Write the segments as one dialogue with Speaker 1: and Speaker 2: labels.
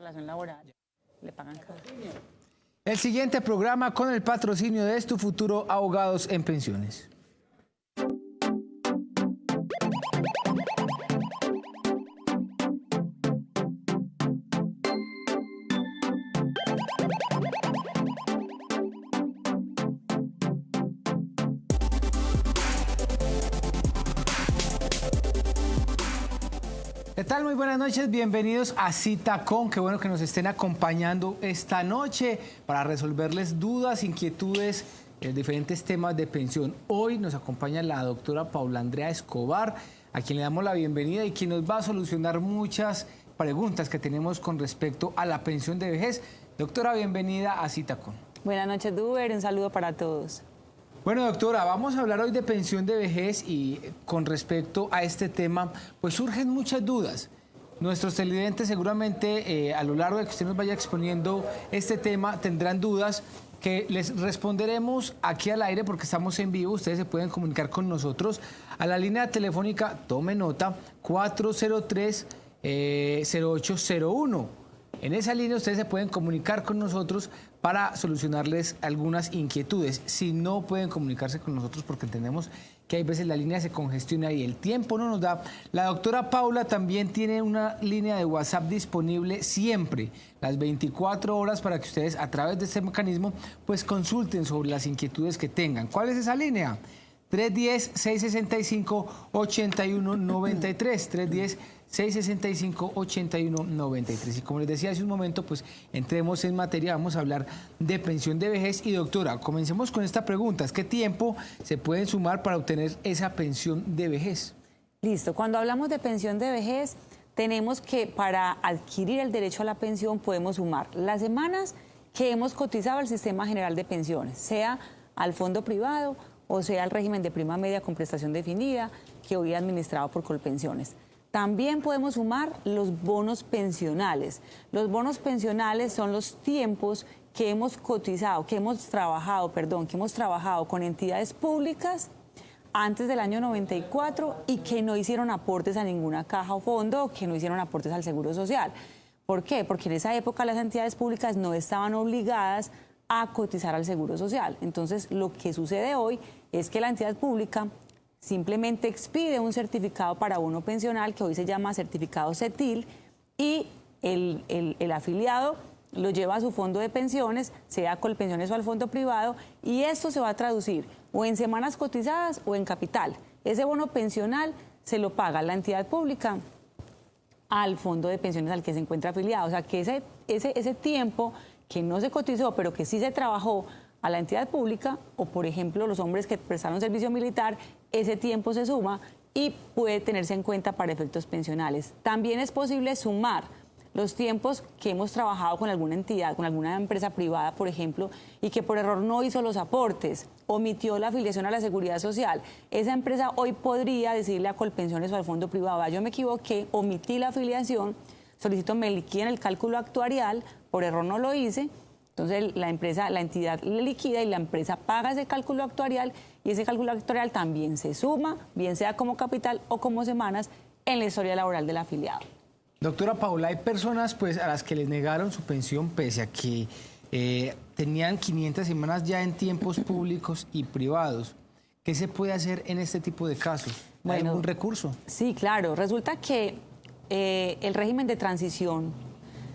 Speaker 1: relación laboral, le pagan cada.
Speaker 2: El siguiente programa con el patrocinio de Tu Futuro Abogados en Pensiones. ¿Qué tal? Muy buenas noches, bienvenidos a Cita Con. Qué bueno que nos estén acompañando esta noche para resolverles dudas, inquietudes, diferentes temas de pensión. Hoy nos acompaña la doctora Paula Andrea Escobar, a quien le damos la bienvenida y quien nos va a solucionar muchas preguntas que tenemos con respecto a la pensión de vejez. Doctora, bienvenida a Cita Con.
Speaker 1: Buenas noches, Duber, un saludo para todos.
Speaker 2: Bueno, doctora, vamos a hablar hoy de pensión de vejez y con respecto a este tema, pues surgen muchas dudas. Nuestros televidentes seguramente a lo largo de que usted nos vaya exponiendo este tema tendrán dudas que les responderemos aquí al aire porque estamos en vivo. Ustedes se pueden comunicar con nosotros a la línea telefónica, tome nota, 403-0801. En esa línea ustedes se pueden comunicar con nosotros para solucionarles algunas inquietudes. Si no pueden comunicarse con nosotros porque entendemos que hay veces la línea se congestiona y el tiempo no nos da, la doctora Paula también tiene una línea de WhatsApp disponible siempre, las 24 horas, para que ustedes a través de este mecanismo pues consulten sobre las inquietudes que tengan. ¿Cuál es esa línea? 310-665-8193, 310-665-8193. Y como les decía hace un momento, pues entremos en materia, vamos a hablar de pensión de vejez. Y doctora, comencemos con esta pregunta, ¿qué tiempo se pueden sumar para obtener esa pensión de vejez?
Speaker 1: Listo, cuando hablamos de pensión de vejez, tenemos que para adquirir el derecho a la pensión podemos sumar las semanas que hemos cotizado al Sistema General de Pensiones, sea al fondo privado o sea al régimen de prima media con prestación definida, que hoy es administrado por Colpensiones. También podemos sumar los bonos pensionales. Los bonos pensionales son los tiempos que hemos cotizado, que hemos trabajado con entidades públicas antes del año 94 y que no hicieron aportes a ninguna caja o fondo, o que no hicieron aportes al Seguro Social. ¿Por qué? Porque en esa época las entidades públicas no estaban obligadas a cotizar al Seguro Social. Entonces, lo que sucede hoy es que la entidad pública simplemente expide un certificado para bono pensional que hoy se llama certificado CETIL y el afiliado lo lleva a su fondo de pensiones, sea Colpensiones o al fondo privado, y esto se va a traducir o en semanas cotizadas o en capital. Ese bono pensional se lo paga la entidad pública al fondo de pensiones al que se encuentra afiliado. O sea que ese tiempo que no se cotizó, pero que sí se trabajó a la entidad pública, o por ejemplo los hombres que prestaron servicio militar, ese tiempo se suma y puede tenerse en cuenta para efectos pensionales. También es posible sumar los tiempos que hemos trabajado con alguna entidad, con alguna empresa privada, por ejemplo, y que por error no hizo los aportes, omitió la afiliación a la Seguridad Social. Esa empresa hoy podría decirle a Colpensiones o al fondo privado: yo me equivoqué, omití la afiliación, solicito me liquiden el cálculo actuarial, por error no lo hice. Entonces la entidad le liquida y la empresa paga ese cálculo actuarial, y ese cálculo actuarial también se suma, bien sea como capital o como semanas, en la historia laboral del afiliado.
Speaker 2: Doctora Paula, hay personas pues a las que les negaron su pensión pese a que tenían 500 semanas ya en tiempos públicos y privados. ¿Qué se puede hacer en este tipo de casos? ¿Hay algún recurso?
Speaker 1: Sí, claro. Resulta que el régimen de transición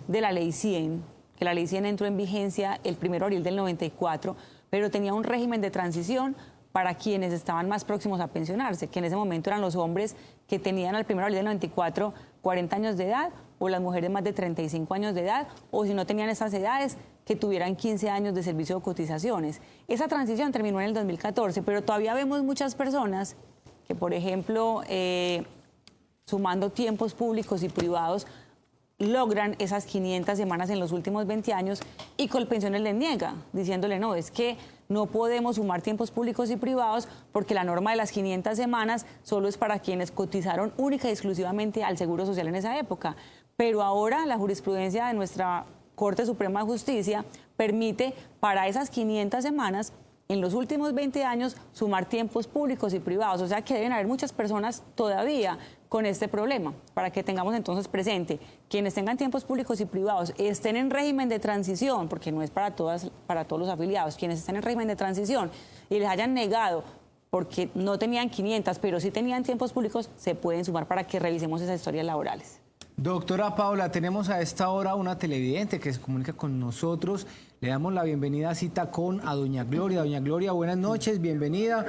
Speaker 1: de la Ley 100, que la Ley 100 entró en vigencia el 1 de abril del 94, pero tenía un régimen de transición para quienes estaban más próximos a pensionarse, que en ese momento eran los hombres que tenían al 1 de abril del 94 40 años de edad, o las mujeres más de 35 años de edad, o si no tenían esas edades, que tuvieran 15 años de servicio de cotizaciones. Esa transición terminó en el 2014, pero todavía vemos muchas personas que, por ejemplo, sumando tiempos públicos y privados, logran esas 500 semanas en los últimos 20 años y Colpensiones les niega, diciéndole: no, es que no podemos sumar tiempos públicos y privados porque la norma de las 500 semanas solo es para quienes cotizaron única y exclusivamente al Seguro Social en esa época. Pero ahora la jurisprudencia de nuestra Corte Suprema de Justicia permite para esas 500 semanas en los últimos 20 años sumar tiempos públicos y privados. O sea que deben haber muchas personas todavía con este problema, para que tengamos entonces presente, quienes tengan tiempos públicos y privados, estén en régimen de transición, porque no es para todos los afiliados, quienes estén en régimen de transición y les hayan negado porque no tenían 500, pero sí tenían tiempos públicos, se pueden sumar para que revisemos esas historias laborales.
Speaker 2: Doctora Paula, tenemos a esta hora una televidente que se comunica con nosotros. Le damos la bienvenida a Cita con a doña Gloria. Doña Gloria, buenas noches, bienvenida.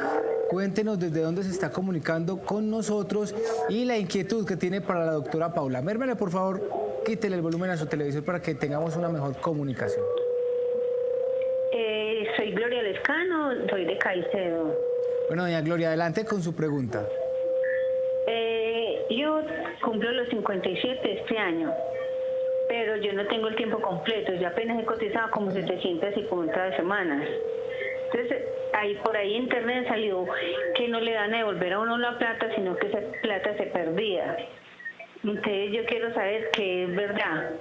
Speaker 2: Cuéntenos desde dónde se está comunicando con nosotros y la inquietud que tiene para la doctora Paula. Mérmele, por favor, quítele el volumen a su televisor para que tengamos una mejor comunicación.
Speaker 3: Soy Gloria Lescano, soy de Caicedo.
Speaker 2: Bueno, doña Gloria, adelante con su pregunta.
Speaker 3: Yo cumplo los 57 este año, pero yo no tengo el tiempo completo. Yo apenas he cotizado como 750 semanas. Entonces, por ahí en internet salió que no le dan a devolver a uno la plata, sino que esa plata se perdía. Entonces, yo quiero saber que es verdad.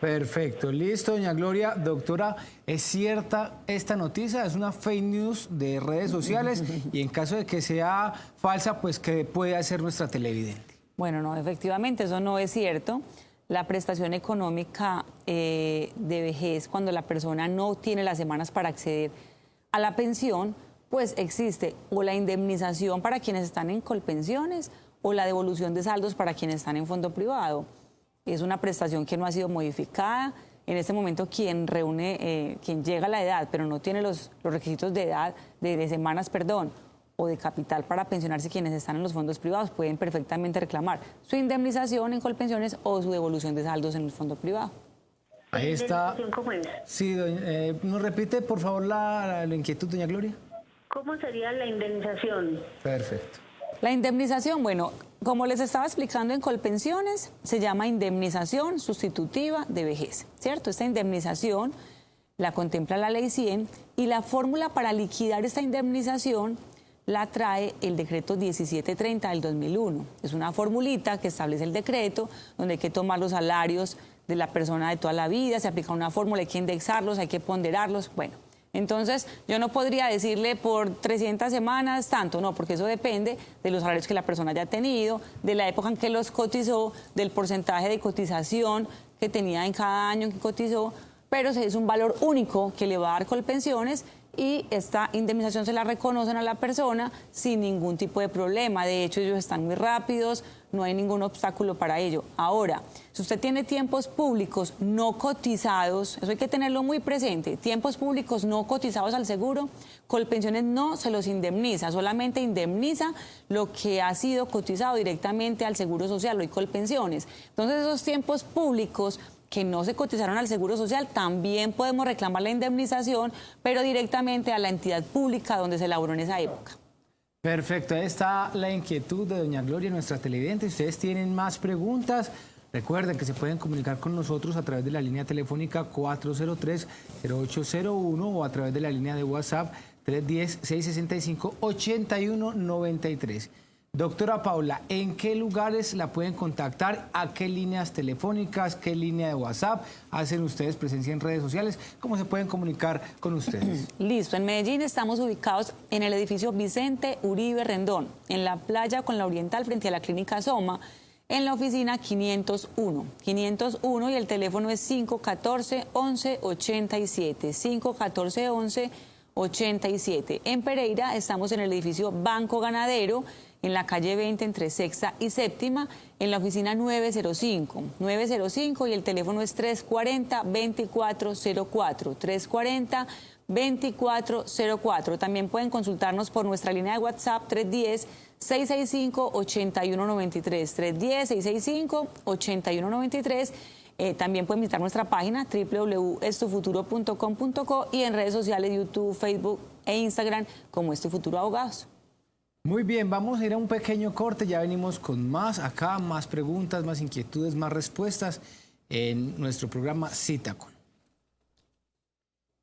Speaker 2: Perfecto, listo, doña Gloria. Doctora, ¿es cierta esta noticia? Es una fake news de redes sociales y en caso de que sea falsa, pues ¿qué puede hacer nuestra televidente?
Speaker 1: Bueno, no, efectivamente eso no es cierto. La prestación económica de vejez, cuando la persona no tiene las semanas para acceder a la pensión, pues existe o la indemnización para quienes están en Colpensiones o la devolución de saldos para quienes están en fondo privado. Es una prestación que no ha sido modificada. En este momento quien llega a la edad, pero no tiene los requisitos de edad, de semanas, perdón, o de capital para pensionarse, quienes están en los fondos privados, pueden perfectamente reclamar su indemnización en Colpensiones o su devolución de saldos en el fondo privado.
Speaker 2: Ahí está.
Speaker 3: ¿Cómo es?
Speaker 2: Sí, ¿nos repite, por favor, la inquietud, doña Gloria?
Speaker 3: ¿Cómo sería la indemnización?
Speaker 2: Perfecto.
Speaker 1: La indemnización, bueno, como les estaba explicando en Colpensiones, se llama indemnización sustitutiva de vejez, ¿cierto? Esta indemnización la contempla la Ley 100 y la fórmula para liquidar esta indemnización la trae el decreto 1730 del 2001. Es una formulita que establece el decreto, donde hay que tomar los salarios de la persona de toda la vida, se aplica una fórmula, hay que indexarlos, hay que ponderarlos, bueno. Entonces, yo no podría decirle por 300 semanas tanto, no, porque eso depende de los salarios que la persona haya tenido, de la época en que los cotizó, del porcentaje de cotización que tenía en cada año en que cotizó, pero es un valor único que le va a dar Colpensiones y esta indemnización se la reconocen a la persona sin ningún tipo de problema. De hecho, ellos están muy rápidos, no hay ningún obstáculo para ello. Ahora, si usted tiene tiempos públicos no cotizados, eso hay que tenerlo muy presente, tiempos públicos no cotizados al seguro, Colpensiones no se los indemniza, solamente indemniza lo que ha sido cotizado directamente al Seguro Social, hoy Colpensiones. Entonces, esos tiempos públicos que no se cotizaron al Seguro Social, también podemos reclamar la indemnización, pero directamente a la entidad pública donde se elaboró en esa época.
Speaker 2: Perfecto, ahí está la inquietud de doña Gloria, nuestra televidente. Si ustedes tienen más preguntas, recuerden que se pueden comunicar con nosotros a través de la línea telefónica 403-0801 o a través de la línea de WhatsApp 310-665-8193. Doctora Paula, ¿en qué lugares la pueden contactar? ¿A qué líneas telefónicas? ¿Qué línea de WhatsApp? ¿Hacen ustedes presencia en redes sociales? ¿Cómo se pueden comunicar con ustedes?
Speaker 1: Listo, en Medellín estamos ubicados en el edificio Vicente Uribe Rendón, en la playa con la Oriental frente a la clínica Soma, en la oficina 501 y el teléfono es 514-1187, 514-1187. En Pereira estamos en el edificio Banco Ganadero, en la calle 20 entre Sexta y Séptima, en la oficina 905 y el teléfono es 340-2404, 340-2404. También pueden consultarnos por nuestra línea de WhatsApp 310-665-8193, 310-665-8193. También pueden visitar nuestra página www.estufuturo.com.co y en redes sociales YouTube, Facebook e Instagram como Estufuturo Abogados.
Speaker 2: Muy bien, vamos a ir a un pequeño corte, ya venimos con más acá, más preguntas, más inquietudes, más respuestas en nuestro programa Cita Con.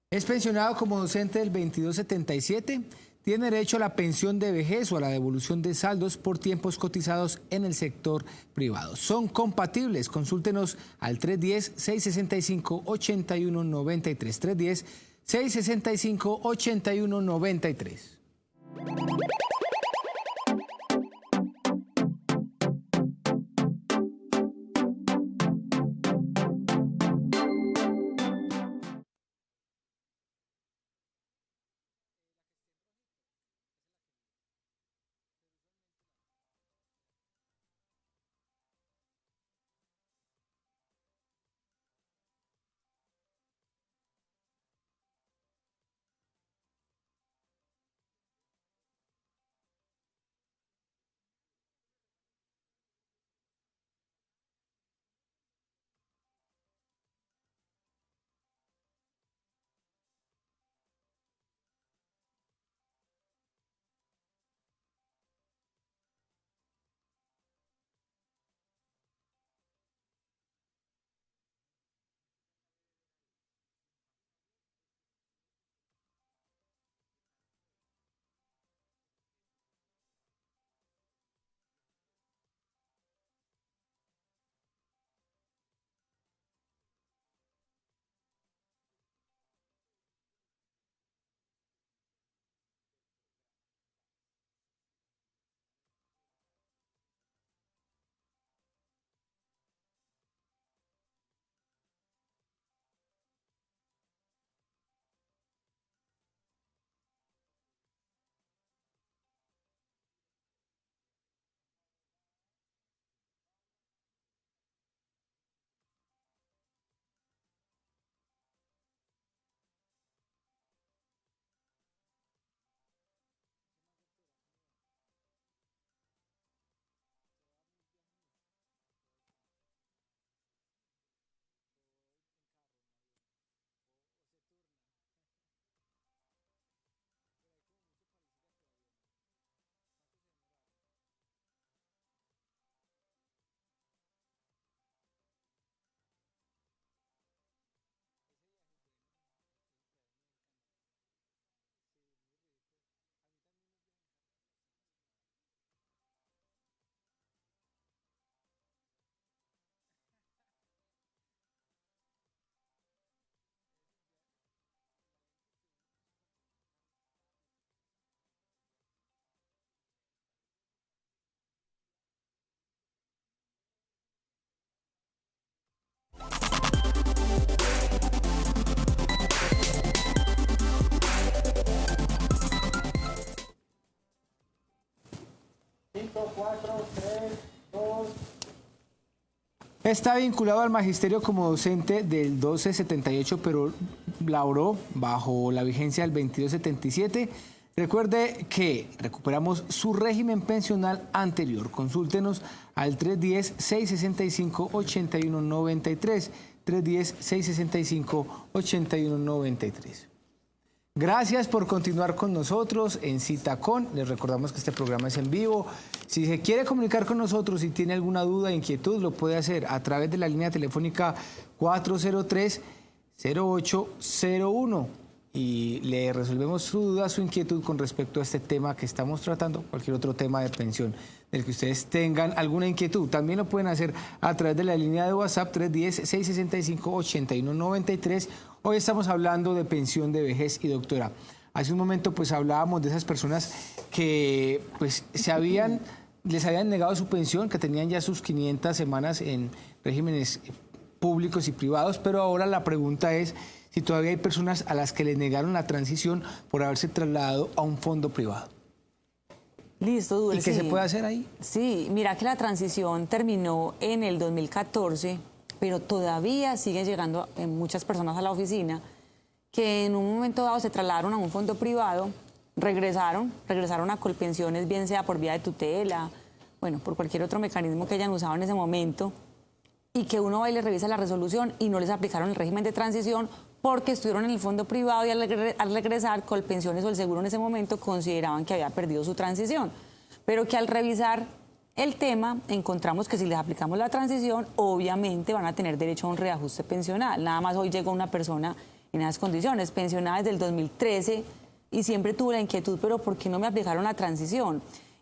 Speaker 2: Es pensionado como docente del 2277, tiene derecho a la pensión de vejez o a la devolución de saldos por tiempos cotizados en el sector privado. ¿Son compatibles? Consúltenos al 310-665-8193, 665-8193. Está vinculado al magisterio como docente del 1278, pero laboró bajo la vigencia del 2277. Recuerde que recuperamos su régimen pensional anterior. Consúltenos al 310-665-8193. 310-665-8193. Gracias por continuar con nosotros en Cita Con. Les recordamos que este programa es en vivo. Si se quiere comunicar con nosotros y tiene alguna duda, inquietud, lo puede hacer a través de la línea telefónica 403-0801 y le resolvemos su duda, su inquietud con respecto a este tema que estamos tratando, cualquier otro tema de pensión del que ustedes tengan alguna inquietud. También lo pueden hacer a través de la línea de WhatsApp 310-665-8193. Hoy estamos hablando de pensión de vejez y doctora. Hace un momento pues hablábamos de esas personas que pues les habían negado su pensión, que tenían ya sus 500 semanas en regímenes públicos y privados, pero ahora la pregunta es si todavía hay personas a las que les negaron la transición por haberse trasladado a un fondo privado.
Speaker 1: Listo, Dulce.
Speaker 2: ¿Y qué se puede hacer ahí?
Speaker 1: Sí, mira que la transición terminó en el 2014, pero todavía siguen llegando muchas personas a la oficina que en un momento dado se trasladaron a un fondo privado, regresaron a Colpensiones, bien sea por vía de tutela, bueno, por cualquier otro mecanismo que hayan usado en ese momento, y que uno va y les revisa la resolución y no les aplicaron el régimen de transición porque estuvieron en el fondo privado y al regresar Colpensiones o el seguro en ese momento consideraban que había perdido su transición, pero que al revisar el tema encontramos que si les aplicamos la transición obviamente van a tener derecho a un reajuste pensional. Nada más hoy llegó una persona en esas condiciones, pensionada desde el 2013 y siempre tuve la inquietud, pero ¿por qué no me aplicaron la transición?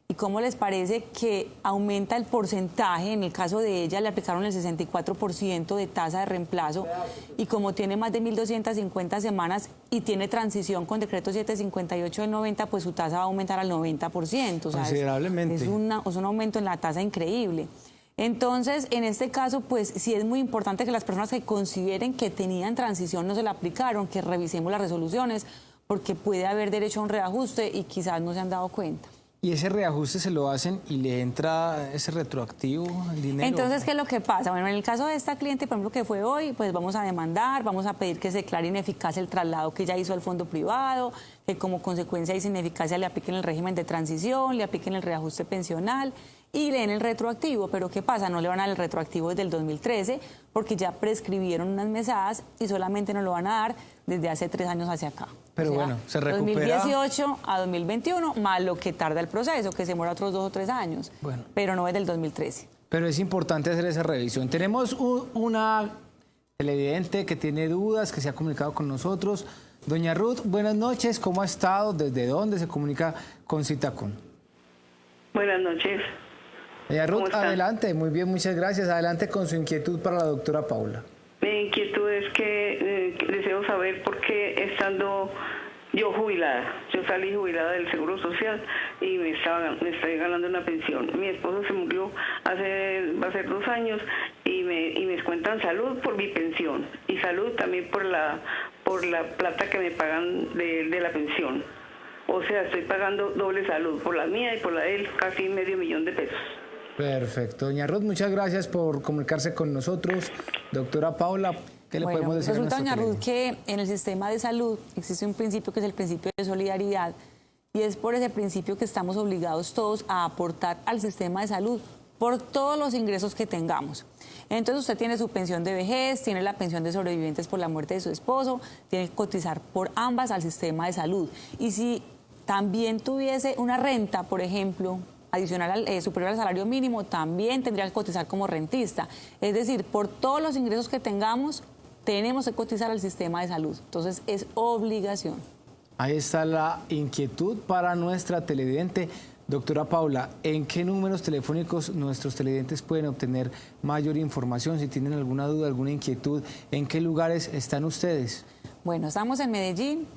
Speaker 1: ¿Y cómo les parece que aumenta el porcentaje? En el caso de ella le aplicaron el 64% de tasa de reemplazo y como tiene más de 1.250 semanas y tiene transición con decreto 758 del 90, pues su tasa va a aumentar al 90%. O sea,
Speaker 2: considerablemente.
Speaker 1: Es un aumento en la tasa increíble. Entonces, en este caso, pues sí es muy importante que las personas que consideren que tenían transición no se la aplicaron, que revisemos las resoluciones, porque puede haber derecho a un reajuste y quizás no se han dado cuenta.
Speaker 2: Y ese reajuste se lo hacen y le entra ese retroactivo, el dinero.
Speaker 1: Entonces, ¿qué es lo que pasa? Bueno, en el caso de esta cliente, por ejemplo, que fue hoy, pues vamos a demandar, vamos a pedir que se declare ineficaz el traslado que ella hizo al fondo privado, que como consecuencia de esa ineficacia le apliquen el régimen de transición, le apliquen el reajuste pensional y le den el retroactivo. Pero ¿qué pasa? No le van a dar el retroactivo desde el 2013 porque ya prescribieron unas mesadas y solamente nos lo van a dar desde hace 3 años hacia acá.
Speaker 2: Pero
Speaker 1: O sea,
Speaker 2: bueno, se recupera.
Speaker 1: 2018 a 2021, más lo que tarda el proceso, que se demora otros 2 o 3 años,
Speaker 2: Bueno.
Speaker 1: pero no es del 2013.
Speaker 2: Pero es importante hacer esa revisión. Tenemos una televidente que tiene dudas, que se ha comunicado con nosotros. Doña Ruth, buenas noches. ¿Cómo ha estado? ¿Desde dónde se comunica con Citacom?
Speaker 3: Buenas noches.
Speaker 2: Doña
Speaker 3: ¿Cómo
Speaker 2: Ruth,
Speaker 3: está?
Speaker 2: adelante. Muy bien, muchas gracias. Adelante con su inquietud para la doctora Paula.
Speaker 3: Mi inquietud es que deseo saber por qué estando yo jubilada, yo salí jubilada del Seguro Social y me estoy ganando una pensión. Mi esposo se murió va a ser 2 años y me descuentan salud por mi pensión y salud también por la plata que me pagan de la pensión. O sea, estoy pagando doble salud, por la mía y por la de él, casi $500,000 de pesos.
Speaker 2: Perfecto. Doña Ruth, muchas gracias por comunicarse con nosotros. Doctora Paula, ¿qué le podemos decir a
Speaker 1: resulta,
Speaker 2: nuestro
Speaker 1: doña Ruth,
Speaker 2: televidente?
Speaker 1: que en el sistema de salud existe un principio que es el principio de solidaridad y es por ese principio que estamos obligados todos a aportar al sistema de salud por todos los ingresos que tengamos. Entonces usted tiene su pensión de vejez, tiene la pensión de sobrevivientes por la muerte de su esposo, tiene que cotizar por ambas al sistema de salud. Y si también tuviese una renta, por ejemplo, adicional superior al salario mínimo, también tendría que cotizar como rentista. Es decir, por todos los ingresos que tengamos, tenemos que cotizar al sistema de salud. Entonces, es obligación.
Speaker 2: Ahí está la inquietud para nuestra televidente. Doctora Paula, ¿en qué números telefónicos nuestros televidentes pueden obtener mayor información? Si tienen alguna duda, alguna inquietud, ¿en qué lugares están ustedes?
Speaker 1: Bueno, estamos en Medellín,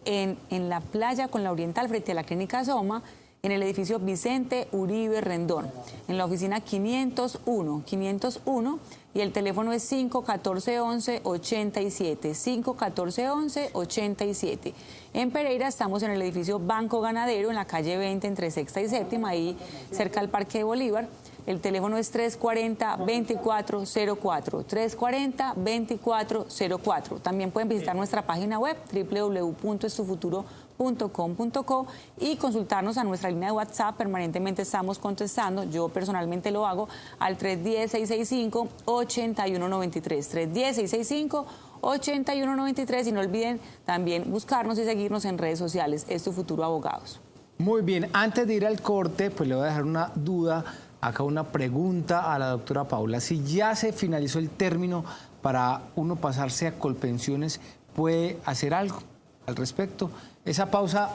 Speaker 1: en la playa con la Oriental, frente a la Clínica Soma, en el edificio Vicente Uribe Rendón, en la oficina 501, y el teléfono es 514-11-87, 514-11-87. En Pereira estamos en el edificio Banco Ganadero, en la calle 20, entre Sexta y Séptima, ahí cerca del Parque de Bolívar. El teléfono es 340-2404, 340-2404. También pueden visitar nuestra página web www.estufuturo.com.co y consultarnos a nuestra línea de WhatsApp. Permanentemente estamos contestando, yo personalmente lo hago, al 310-665-8193, 310-665-8193, y no olviden también buscarnos y seguirnos en redes sociales, Es Tu Futuro Abogados.
Speaker 2: Muy bien, antes de ir al corte, pues le voy a dejar una duda, acá una pregunta a la doctora Paula. Si ya se finalizó el término para uno pasarse a Colpensiones, ¿puede hacer algo al respecto? Esa pausa,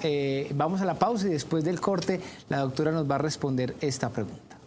Speaker 2: vamos a la pausa y después del corte la doctora nos va a responder esta pregunta.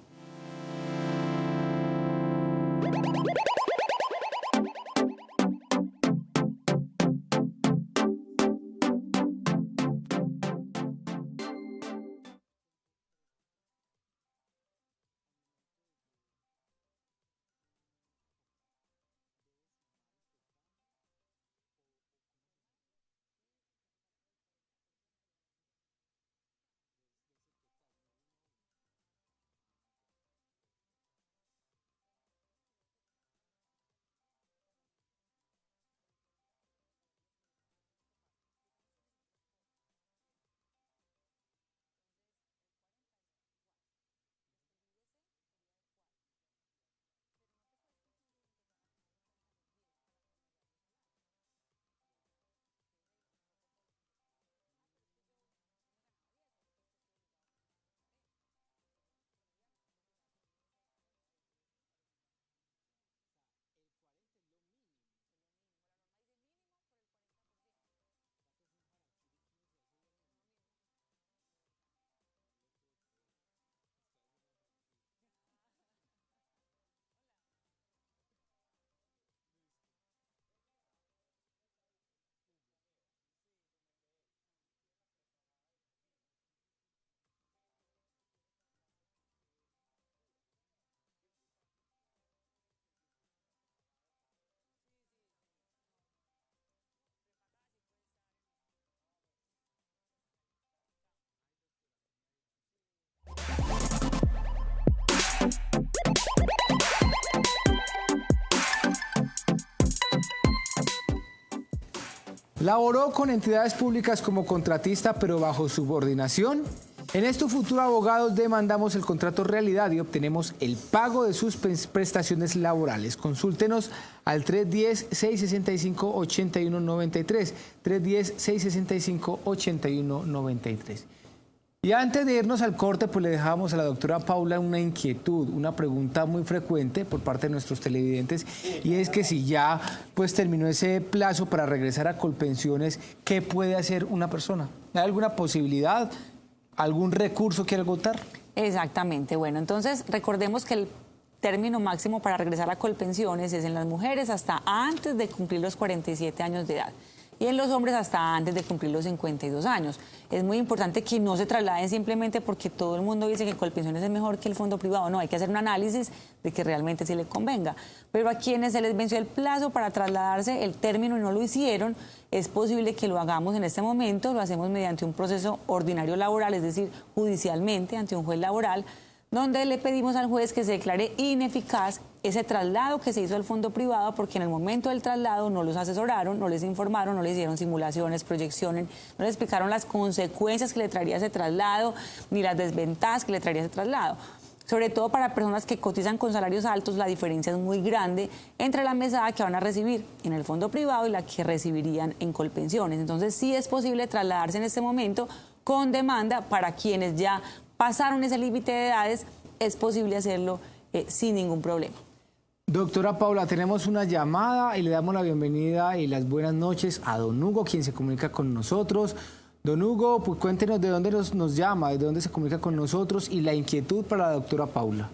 Speaker 2: ¿Laboró con entidades públicas como contratista pero bajo subordinación? En esto Futuro Abogados demandamos el contrato realidad y obtenemos el pago de sus prestaciones laborales. Consúltenos al 310-665-8193, 310-665-8193. Y antes de irnos al corte, pues le dejamos a la doctora Paula una inquietud, una pregunta muy frecuente por parte de nuestros televidentes, y es que si ya pues terminó ese plazo para regresar a Colpensiones, ¿qué puede hacer una persona? ¿Hay alguna posibilidad? ¿Algún recurso quiere agotar?
Speaker 1: Exactamente. Bueno, entonces recordemos que el término máximo para regresar a Colpensiones es en las mujeres hasta antes de cumplir los 47 años de edad y en los hombres hasta antes de cumplir los 52 años. Es muy importante que no se trasladen simplemente porque todo el mundo dice que Colpensiones es mejor que el fondo privado. No, hay que hacer un análisis de que realmente sí le convenga. Pero a quienes se les venció el plazo para trasladarse el término y no lo hicieron, es posible que lo hagamos en este momento, lo hacemos mediante un proceso ordinario laboral, es decir, judicialmente ante un juez laboral, donde le pedimos al juez que se declare ineficaz ese traslado que se hizo al fondo privado, porque en el momento del traslado no los asesoraron, no les informaron, no les hicieron simulaciones, proyecciones, no les explicaron las consecuencias que le traería ese traslado, ni las desventajas que le traería ese traslado. Sobre todo para personas que cotizan con salarios altos, la diferencia es muy grande entre la mesada que van a recibir en el fondo privado y la que recibirían en Colpensiones. Entonces sí es posible trasladarse en este momento con demanda. Para quienes ya pasaron ese límite de edades, es posible hacerlo sin ningún problema.
Speaker 2: Doctora Paula, tenemos una llamada y le damos la bienvenida y las buenas noches a don Hugo, quien se comunica con nosotros. Don Hugo, pues cuéntenos de dónde nos llama, de dónde se comunica con nosotros y la inquietud para la doctora Paula.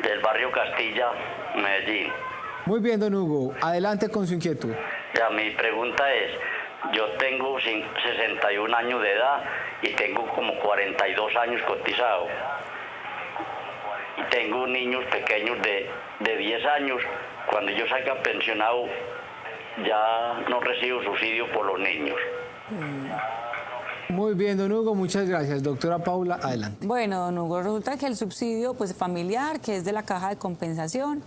Speaker 4: Del barrio Castilla, Medellín.
Speaker 2: Muy bien, don Hugo, adelante con su inquietud.
Speaker 4: Ya, mi pregunta es, yo tengo 61 años de edad y tengo como 42 años cotizado. Y tengo niños pequeños de 10 años. Cuando yo salga pensionado, ya no recibo subsidio por los niños.
Speaker 2: Muy bien, don Hugo, muchas gracias. Doctora Paula, adelante.
Speaker 1: Bueno, don Hugo, resulta que el subsidio pues, familiar, que es de la caja de compensación,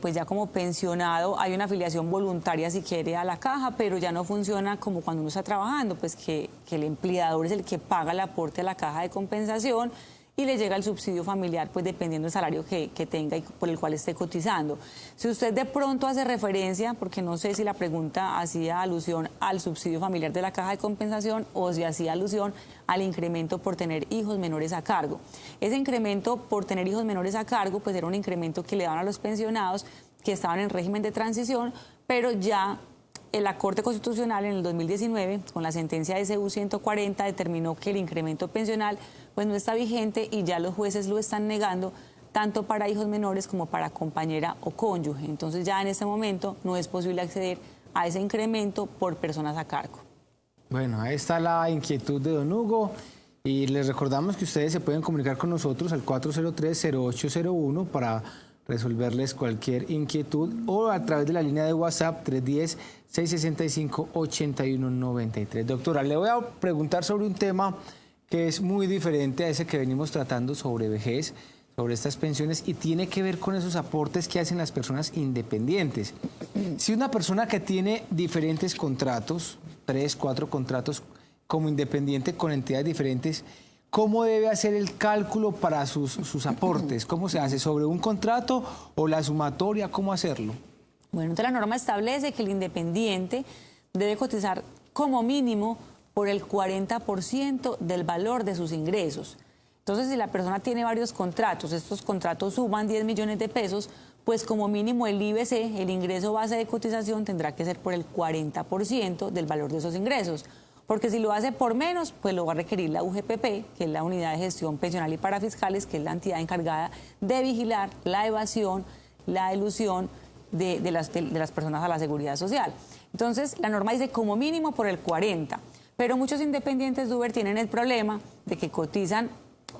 Speaker 1: pues ya como pensionado hay una afiliación voluntaria si quiere a la caja, pero ya no funciona como cuando uno está trabajando, pues que el empleador es el que paga el aporte a la caja de compensación y le llega el subsidio familiar, pues dependiendo del salario que tenga y por el cual esté cotizando. Si usted de pronto hace referencia, porque no sé si la pregunta hacía alusión al subsidio familiar de la caja de compensación o si hacía alusión al incremento por tener hijos menores a cargo. Ese incremento por tener hijos menores a cargo, pues era un incremento que le daban a los pensionados que estaban en régimen de transición, pero ya la Corte Constitucional en el 2019, con la sentencia SU 140, determinó que el incremento pensional pues no está vigente y ya los jueces lo están negando tanto para hijos menores como para compañera o cónyuge. Entonces ya en este momento no es posible acceder a ese incremento por personas a cargo.
Speaker 2: Bueno, ahí está la inquietud de don Hugo y les recordamos que ustedes se pueden comunicar con nosotros al 403-0801 para resolverles cualquier inquietud o a través de la línea de WhatsApp 310-665-8193. Doctora, le voy a preguntar sobre un tema que es muy diferente a ese que venimos tratando sobre vejez, sobre estas pensiones, y tiene que ver con esos aportes que hacen las personas independientes. Si una persona que tiene diferentes contratos, 3, 4 contratos como independiente con entidades diferentes, ¿cómo debe hacer el cálculo para sus aportes? ¿Cómo se hace? ¿Sobre un contrato o la sumatoria? ¿Cómo hacerlo?
Speaker 1: Bueno, entonces la norma establece que el independiente debe cotizar como mínimo por el 40% del valor de sus ingresos. Entonces, si la persona tiene varios contratos, estos contratos suman 10 millones de pesos, pues como mínimo el IBC, el ingreso base de cotización, tendrá que ser por el 40% del valor de esos ingresos. Porque si lo hace por menos, pues lo va a requerir la UGPP, que es la Unidad de Gestión Pensional y Parafiscales, que es la entidad encargada de vigilar la evasión, la elusión de las personas a la seguridad social. Entonces, la norma dice como mínimo por el 40%, pero muchos independientes, Duber, tienen el problema de que cotizan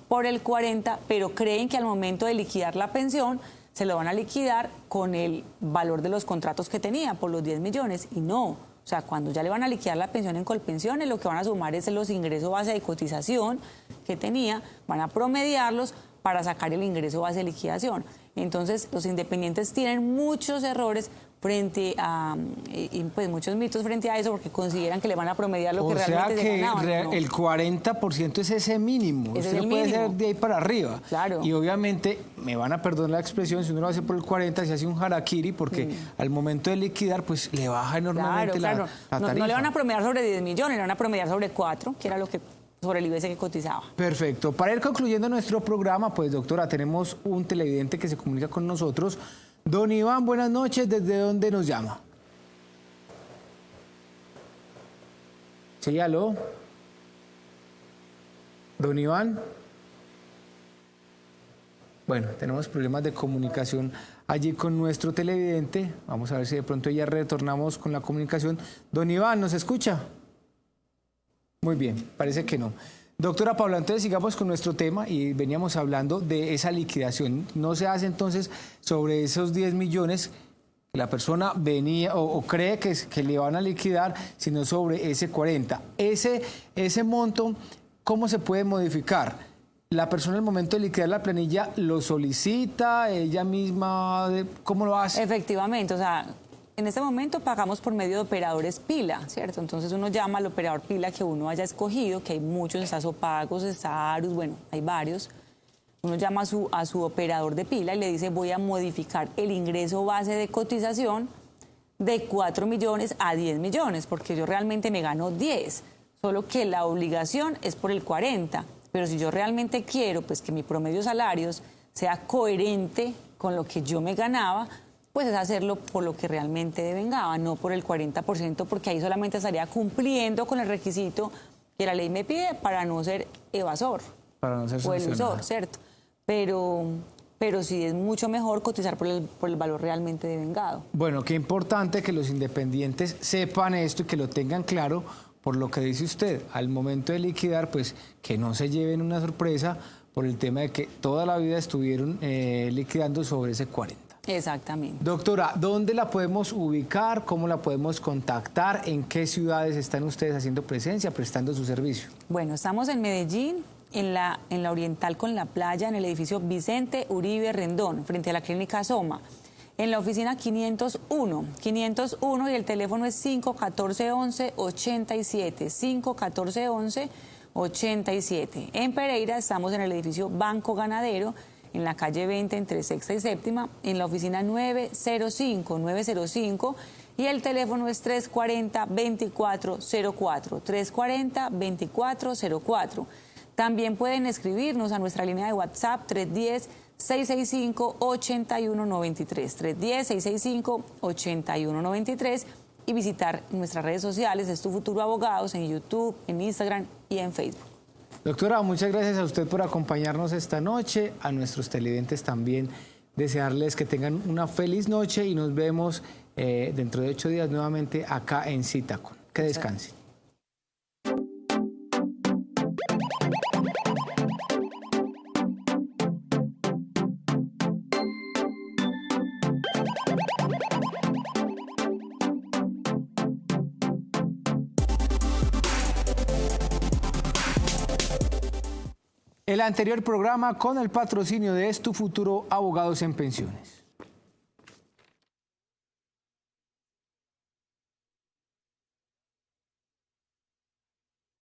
Speaker 1: por el 40%, pero creen que al momento de liquidar la pensión, se lo van a liquidar con el valor de los contratos que tenía, por los 10 millones, y no. O sea, cuando ya le van a liquidar la pensión en Colpensiones, lo que van a sumar es los ingresos base de cotización que tenía, van a promediarlos para sacar el ingreso base de liquidación. Entonces, los independientes tienen muchos errores frente a pues muchos mitos frente a eso, porque consideran que le van a promediar lo que realmente se ganaban.
Speaker 2: O sea que el 40% es ese mínimo.
Speaker 1: Ese
Speaker 2: Usted
Speaker 1: es
Speaker 2: no
Speaker 1: el
Speaker 2: puede
Speaker 1: mínimo.
Speaker 2: ser de ahí para arriba.
Speaker 1: Claro.
Speaker 2: Y obviamente, me van a perdonar la expresión, si uno lo hace por el 40, se hace un harakiri, porque al momento de liquidar, pues le baja enormemente
Speaker 1: Claro.
Speaker 2: la tarifa.
Speaker 1: No le van a promediar sobre 10 millones, le van a promediar sobre 4, que era lo que sobre el IBS que cotizaba.
Speaker 2: Perfecto. Para ir concluyendo nuestro programa, pues doctora, tenemos un televidente que se comunica con nosotros. Don Iván, buenas noches. ¿Desde dónde nos llama? Sí, aló. Don Iván. Bueno, tenemos problemas de comunicación allí con nuestro televidente. Vamos a ver si de pronto ya retornamos con la comunicación. Don Iván, ¿nos escucha? Muy bien, parece que no. Doctora Paula, entonces sigamos con nuestro tema y veníamos hablando de esa liquidación. No se hace entonces sobre esos 10 millones que la persona venía o cree que le van a liquidar, sino sobre ese 40. Ese monto, ¿cómo se puede modificar? La persona al momento de liquidar la planilla lo solicita, ella misma, ¿cómo lo hace?
Speaker 1: Efectivamente, o sea, en este momento pagamos por medio de operadores pila, ¿cierto? Entonces uno llama al operador pila que uno haya escogido, que hay muchos, está Sopagos, está Arus, bueno, hay varios. Uno llama a su operador de pila y le dice, voy a modificar el ingreso base de cotización de 4 millones a 10 millones, porque yo realmente me gano 10, solo que la obligación es por el 40. Pero si yo realmente quiero pues que mi promedio de salarios sea coherente con lo que yo me ganaba, pues es hacerlo por lo que realmente devengaba, no por el 40%, porque ahí solamente estaría cumpliendo con el requisito que la ley me pide para no ser evasor.
Speaker 2: Para no ser
Speaker 1: o elusor,
Speaker 2: sancionado.
Speaker 1: ¿cierto? Pero sí es mucho mejor cotizar por el valor realmente devengado.
Speaker 2: Bueno, qué importante que los independientes sepan esto y que lo tengan claro por lo que dice usted. Al momento de liquidar, pues que no se lleven una sorpresa por el tema de que toda la vida estuvieron liquidando sobre ese 40.
Speaker 1: Exactamente.
Speaker 2: Doctora, ¿dónde la podemos ubicar? ¿Cómo la podemos contactar? ¿En qué ciudades están ustedes haciendo presencia, prestando su servicio?
Speaker 1: Bueno, estamos en Medellín, en la Oriental con la playa, en el edificio Vicente Uribe Rendón, frente a la clínica Soma. En la oficina 501 y el teléfono es 514-11-87, 514-11-87. En Pereira estamos en el edificio Banco Ganadero, en la calle 20 entre Sexta y Séptima, en la oficina 905 y el teléfono es 340-2404, 340-2404. También pueden escribirnos a nuestra línea de WhatsApp 310-665-8193, 310-665-8193 y visitar nuestras redes sociales, Es Tu Futuro Abogados, en YouTube, en Instagram y en Facebook.
Speaker 2: Doctora, muchas gracias a usted por acompañarnos esta noche, a nuestros televidentes también desearles que tengan una feliz noche y nos vemos dentro de 8 días nuevamente acá en Citacon. Que descansen. El anterior programa con el patrocinio de Es Tu Futuro Abogados en Pensiones.